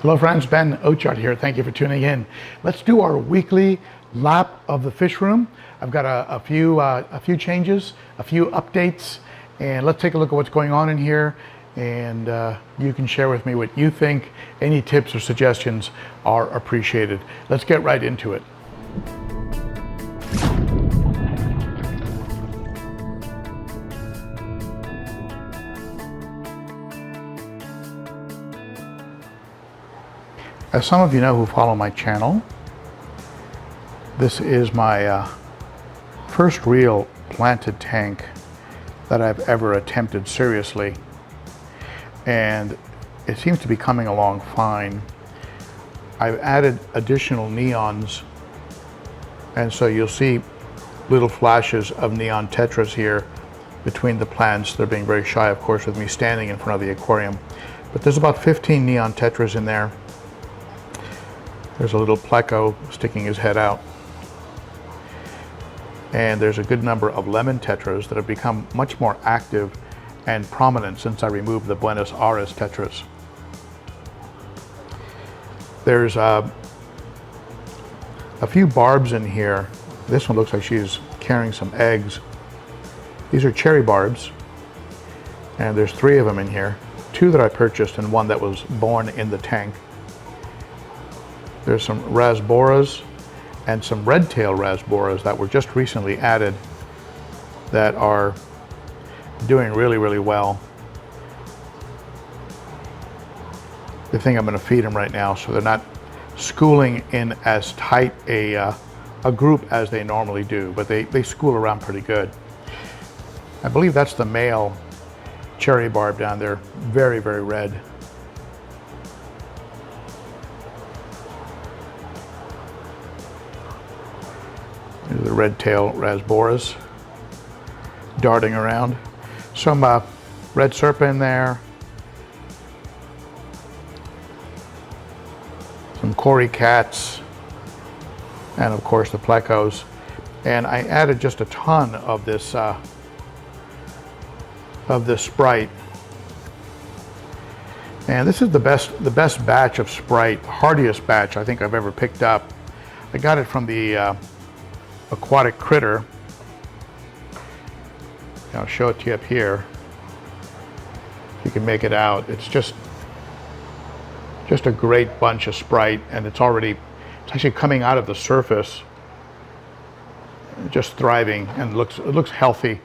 Hello friends, Ben Ochart here. Thank you for tuning in. Let's do our weekly lap of the fish room. I've got a few changes, a few updates, and let's take a look at what's going on in here, and you can share with me what you think. Any tips or suggestions are appreciated. Let's get right into it. As some of you know who follow my channel, this is my first real planted tank that I've ever attempted seriously, and it seems to be coming along fine. I've added additional neons, and so you'll see little flashes of neon tetras here between the plants. They're being very shy, of course, with me standing in front of the aquarium, but there's about 15 neon tetras in there. There's a little pleco sticking his head out. And there's a good number of lemon tetras that have become much more active and prominent since I removed the Buenos Aires tetras. There's a few barbs in here. This one looks like she's carrying some eggs. These are cherry barbs, and there's 3 of them in here. 2 that I purchased and 1 that was born in the tank. There's some rasboras and some red-tail rasboras that were just recently added that are doing really, really well. I think I'm going to feed them right now so they're not schooling in as tight a group as they normally do, but they school around pretty good. I believe that's the male cherry barb down there, very, very red. The red-tail rasboras darting around. Some red serpa in there. Some cory cats. And of course the plecos. And I added just a ton of this Sprite. And this is the best batch of Sprite, hardiest batch I think I've ever picked up. I got it from the Aquatic Critter. I'll show it to you up here. You can make it out. It's just a great bunch of Sprite, and it's actually coming out of the surface, just thriving, and it looks healthy.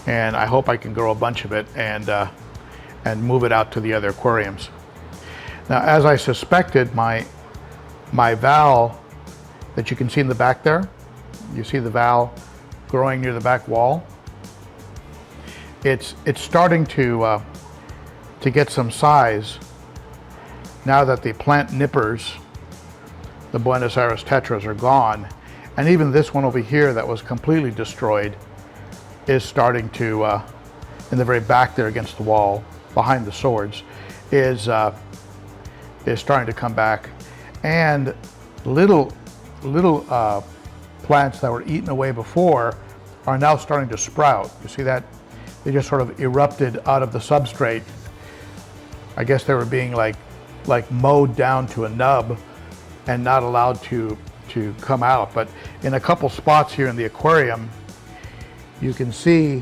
And I hope I can grow a bunch of it and move it out to the other aquariums. Now, as I suspected, my valve that you can see in the back there, you see the valve growing near the back wall. It's starting to get some size now that the plant nippers, the Buenos Aires tetras, are gone, and even this one over here that was completely destroyed is starting to, in the very back there against the wall, behind the swords, is starting to come back, and little plants that were eaten away before are now starting to sprout. You see that? They just sort of erupted out of the substrate. I guess they were being like mowed down to a nub and not allowed to come out. But in a couple spots here in the aquarium, you can see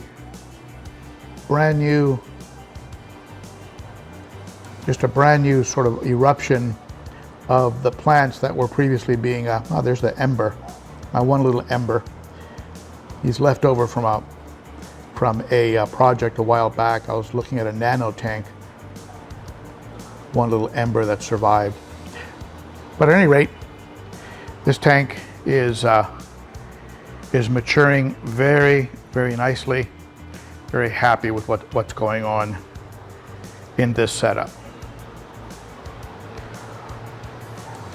just a brand new sort of eruption of the plants that were previously being, oh, there's the ember, my one little ember. He's left over from a project a while back. I was looking at a nano tank, one little ember that survived. But at any rate, this tank is maturing very, very nicely. Very happy with what's going on in this setup.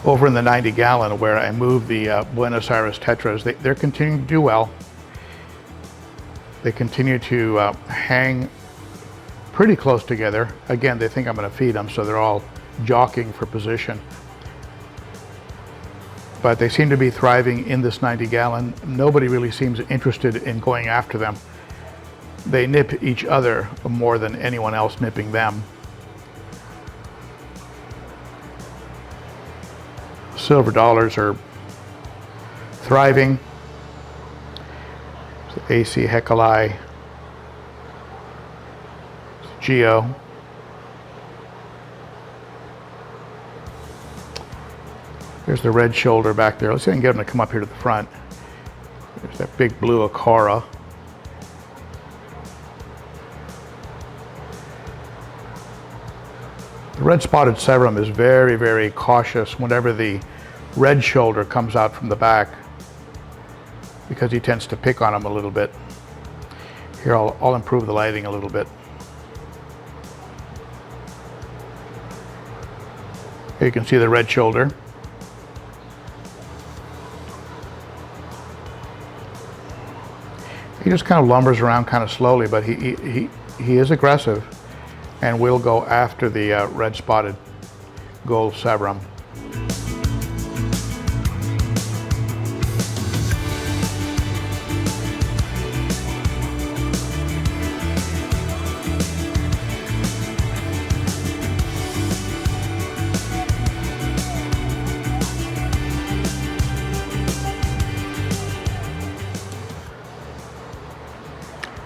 Over in the 90-gallon where I moved the Buenos Aires tetras, they're continuing to do well. They continue to hang pretty close together. Again, they think I'm going to feed them, so they're all jockeying for position. But they seem to be thriving in this 90-gallon. Nobody really seems interested in going after them. They nip each other more than anyone else nipping them. silver dollars are thriving. So AC Hecali, Geo. There's the red shoulder back there. Let's see if I can get him to come up here to the front. There's that big blue Ochart. The red spotted severum is very, very cautious whenever the red shoulder comes out from the back, because he tends to pick on him a little bit. Here, I'll improve the lighting a little bit. Here you can see the red shoulder. He just kind of lumbers around kind of slowly, but he is aggressive and will go after the red spotted gold severum.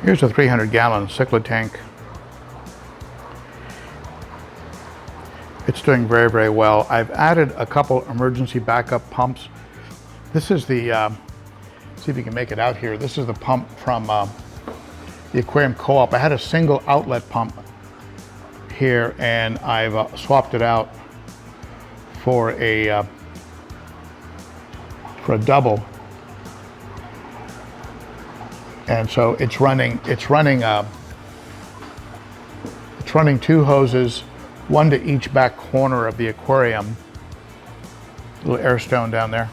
Here's a 300-gallon cichlid tank. It's doing very, very well. I've added a couple emergency backup pumps. This is the, see if you can make it out here. This is the pump from the aquarium co-op. I had a single outlet pump here, and I've swapped it out for a and so it's running two hoses, one to each back corner of the aquarium. Little air stone down there.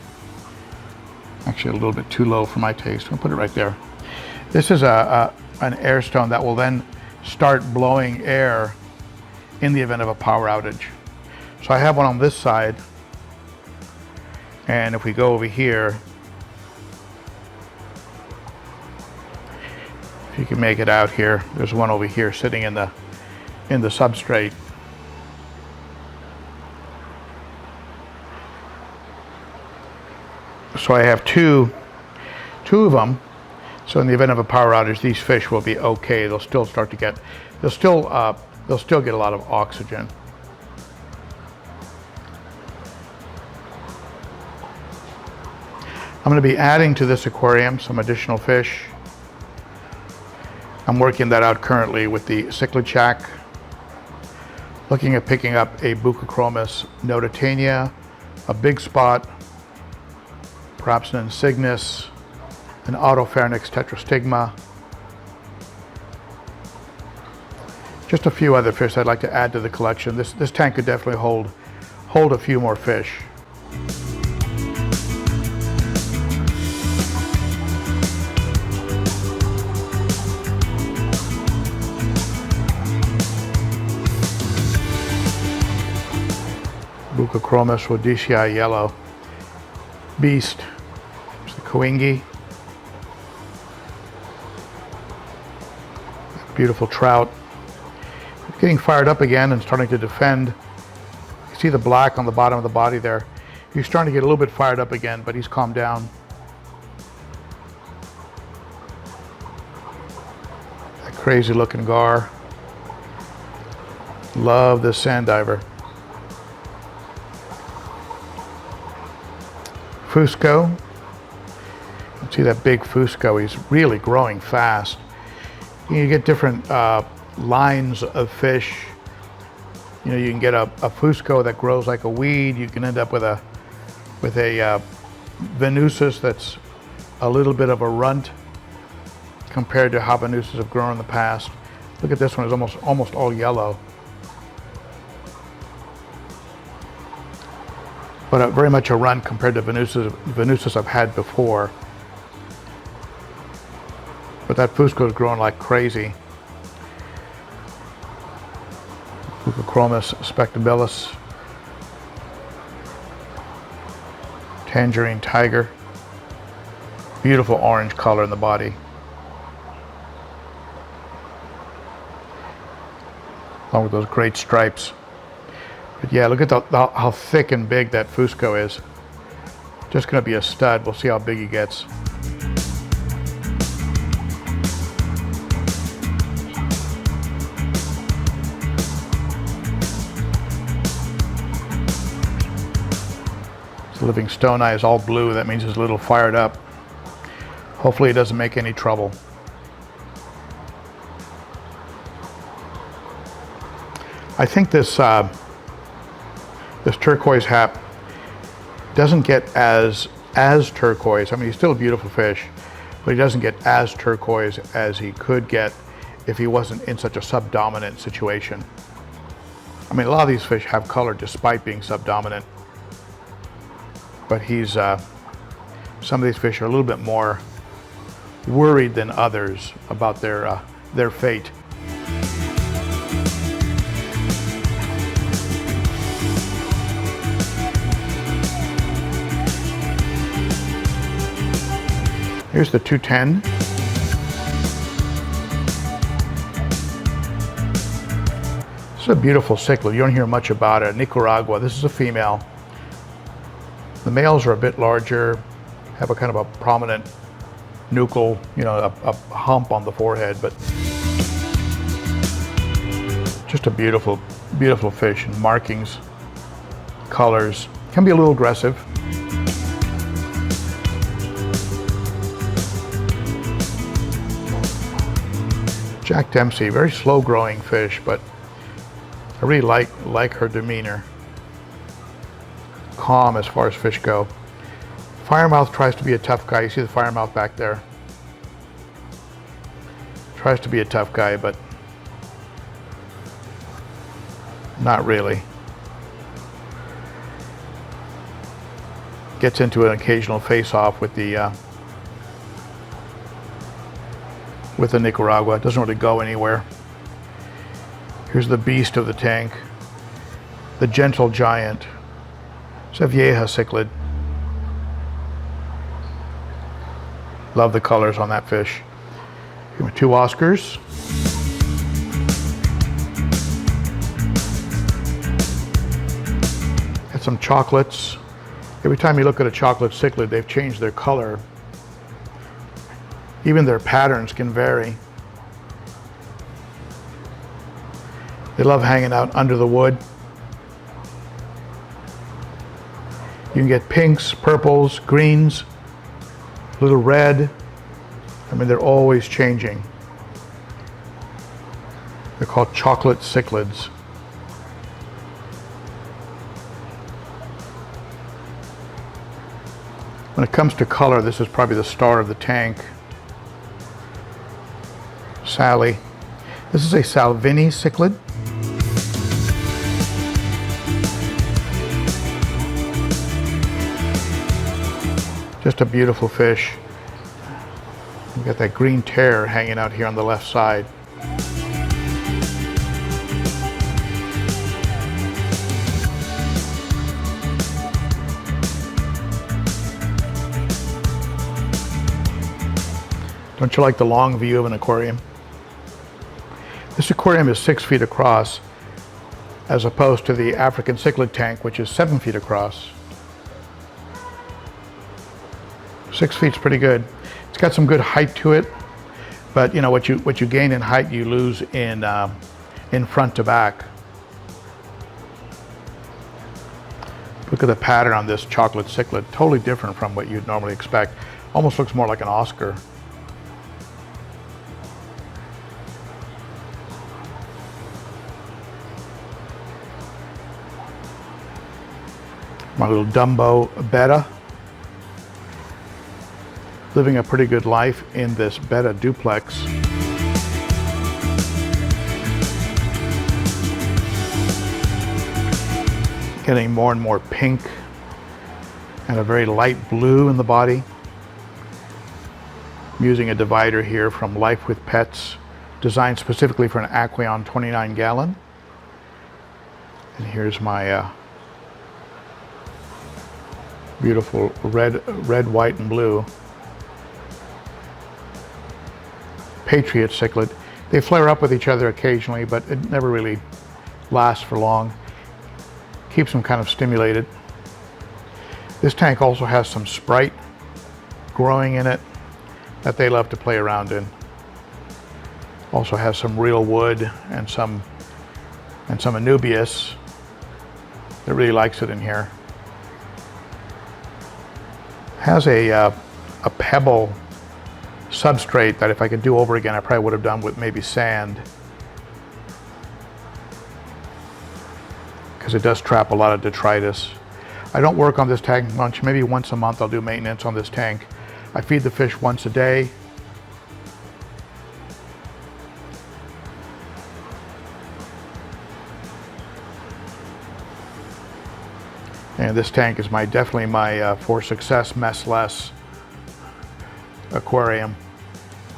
Actually a little bit too low for my taste. I'll put it right there. This is an air stone that will then start blowing air in the event of a power outage. So I have one on this side, and if we go over here, if you can make it out here, there's one over here sitting in the substrate. So I have two of them. So in the event of a power outage, these fish will be okay. They'll still start to get, they'll still get a lot of oxygen. I'm going to be adding to this aquarium some additional fish. I'm working that out currently with the Cichlid shack. Looking at picking up a Buccochromis noditania, a big spot, perhaps an Insignis, an Autopharynx tetrastigma. Just a few other fish I'd like to add to the collection. This tank could definitely hold a few more fish. Buccochromis rhodesii yellow beast. There's the Coingi. Beautiful trout. Getting fired up again and starting to defend. You see the black on the bottom of the body there. He's starting to get a little bit fired up again, but he's calmed down. That crazy looking gar. Love this sand diver. Fusco. You see that big Fusco, he's really growing fast. You get different lines of fish. You know, you can get a Fusco that grows like a weed. You can end up with a Venusus that's a little bit of a runt compared to how Venusus have grown in the past. Look at this one, it's almost all yellow. But very much a runt compared to Venusus I've had before. But that Fusco is growing like crazy. Buccochromis spectabilis. Tangerine tiger. Beautiful orange color in the body. Along with those great stripes. But yeah, look at how thick and big that Fusco is. Just going to be a stud. We'll see how big he gets. His living stone eye is all blue. That means he's a little fired up. Hopefully he doesn't make any trouble. I think this this turquoise hap doesn't get as turquoise. I mean, he's still a beautiful fish, but he doesn't get as turquoise as he could get if he wasn't in such a subdominant situation. I mean, a lot of these fish have color despite being subdominant, but he's some of these fish are a little bit more worried than others about their fate. Here's the 210. This is a beautiful cichlid. You don't hear much about it. Nicaragua. This is a female. The males are a bit larger, have a kind of a prominent nuchal, you know, a hump on the forehead, but just a beautiful, beautiful fish. And markings, colors, can be a little aggressive. Jack Dempsey, very slow growing fish, but I really like her demeanor. Calm as far as fish go. Firemouth tries to be a tough guy. You see the firemouth back there? Tries to be a tough guy, but not really. Gets into an occasional face-off with the Nicaragua. It doesn't really go anywhere. Here's the beast of the tank, the gentle giant. It's a vieja cichlid. Love the colors on that fish. Here with 2 Oscars. Got some chocolates. Every time you look at a chocolate cichlid, they've changed their color. Even their patterns can vary. They love hanging out under the wood. You can get pinks, purples, greens, a little red. I mean, they're always changing. They're called chocolate cichlids. When it comes to color, this is probably the star of the tank. Sally. This is a Salvini cichlid. Just a beautiful fish. You got that green tear hanging out here on the left side. Don't you like the long view of an aquarium? This aquarium is 6 feet across, as opposed to the African Cichlid tank, which is 7 feet across. 6 feet's pretty good. It's got some good height to it, but you know what you gain in height, you lose in front to back. Look at the pattern on this chocolate cichlid. Totally different from what you'd normally expect. Almost looks more like an Oscar. My little Dumbo Betta, living a pretty good life in this Betta duplex. Getting more and more pink and a very light blue in the body. I'm using a divider here from Life with Pets, designed specifically for an Aquarium 29 gallon. And here's my beautiful red, white, and blue Patriot cichlid. They flare up with each other occasionally, but it never really lasts for long. Keeps them kind of stimulated. This tank also has some Sprite growing in it that they love to play around in. Also has some real wood and some Anubias that really likes it in here. Has a pebble substrate that if I could do over again, I probably would have done with maybe sand, because it does trap a lot of detritus. I don't work on this tank much. Maybe once a month I'll do maintenance on this tank. I feed the fish once a day. And this tank is definitely my for success mess less aquarium.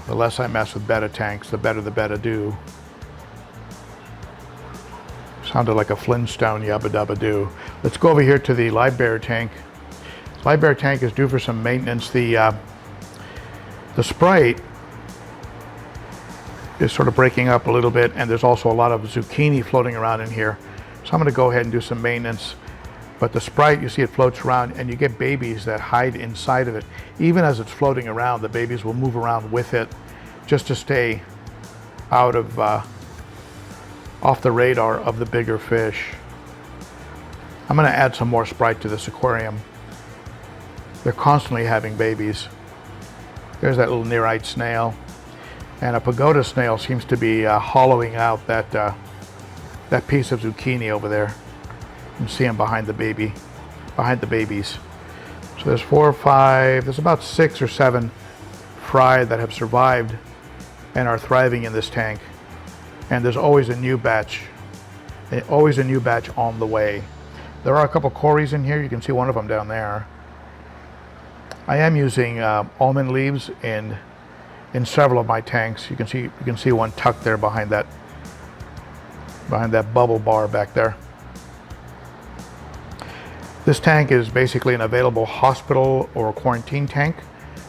The less I mess with Betta tanks, the better the Betta do. Sounded like a Flintstone yabba dabba do. Let's go over here to the Livebearer tank. Livebearer tank is due for some maintenance. The Sprite is sort of breaking up a little bit, and there's also a lot of zucchini floating around in here. So I'm going to go ahead and do some maintenance. But the Sprite, you see it floats around, and you get babies that hide inside of it. Even as it's floating around, the babies will move around with it just to stay out of off the radar of the bigger fish. I'm going to add some more Sprite to this aquarium. They're constantly having babies. There's that little nearite snail, and a pagoda snail seems to be hollowing out that piece of zucchini over there. You can see them behind the babies. So there's 4 or 5, there's about 6 or 7 fry that have survived and are thriving in this tank. And there's always a new batch on the way. There are a couple cories in here. You can see one of them down there. I am using almond leaves in several of my tanks. You can see one tucked there behind that bubble bar back there. This tank is basically an available hospital or quarantine tank.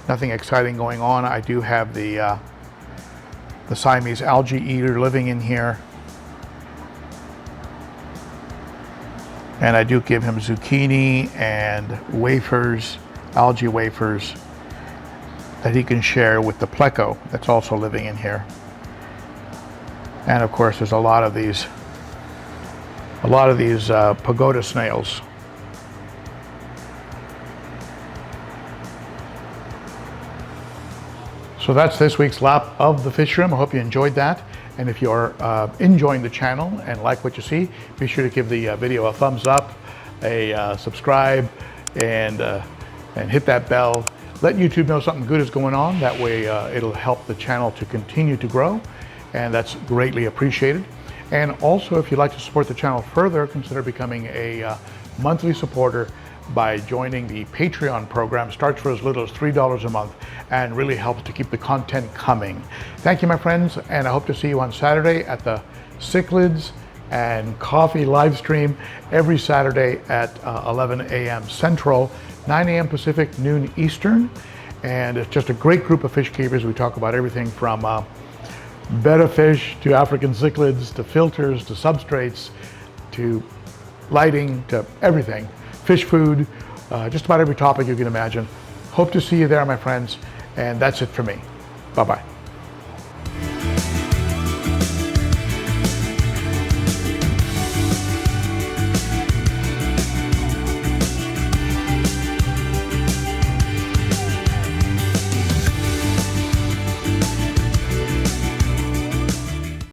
Nothing exciting going on. I do have the Siamese algae eater living in here. And I do give him zucchini and wafers, algae wafers, that he can share with the pleco that's also living in here. And of course there's a lot of these pagoda snails. So that's this week's lap of the fish room. I hope you enjoyed that. And if you are enjoying the channel and like what you see, be sure to give the video a thumbs up, a subscribe, and hit that bell. Let YouTube know something good is going on. That way it'll help the channel to continue to grow, and that's greatly appreciated. And also, if you'd like to support the channel further, consider becoming a monthly supporter by joining the Patreon program. Starts for as little as $3 a month and really helps to keep the content coming. Thank you, my friends, and I hope to see you on Saturday at the Cichlids and Coffee live stream every Saturday at 11 a.m. Central, 9 a.m. Pacific, noon Eastern. And it's just a great group of fish keepers. We talk about everything from Betta fish to African cichlids to filters to substrates to lighting to everything. Fish food, just about every topic you can imagine. Hope to see you there, my friends, and that's it for me. Bye-bye.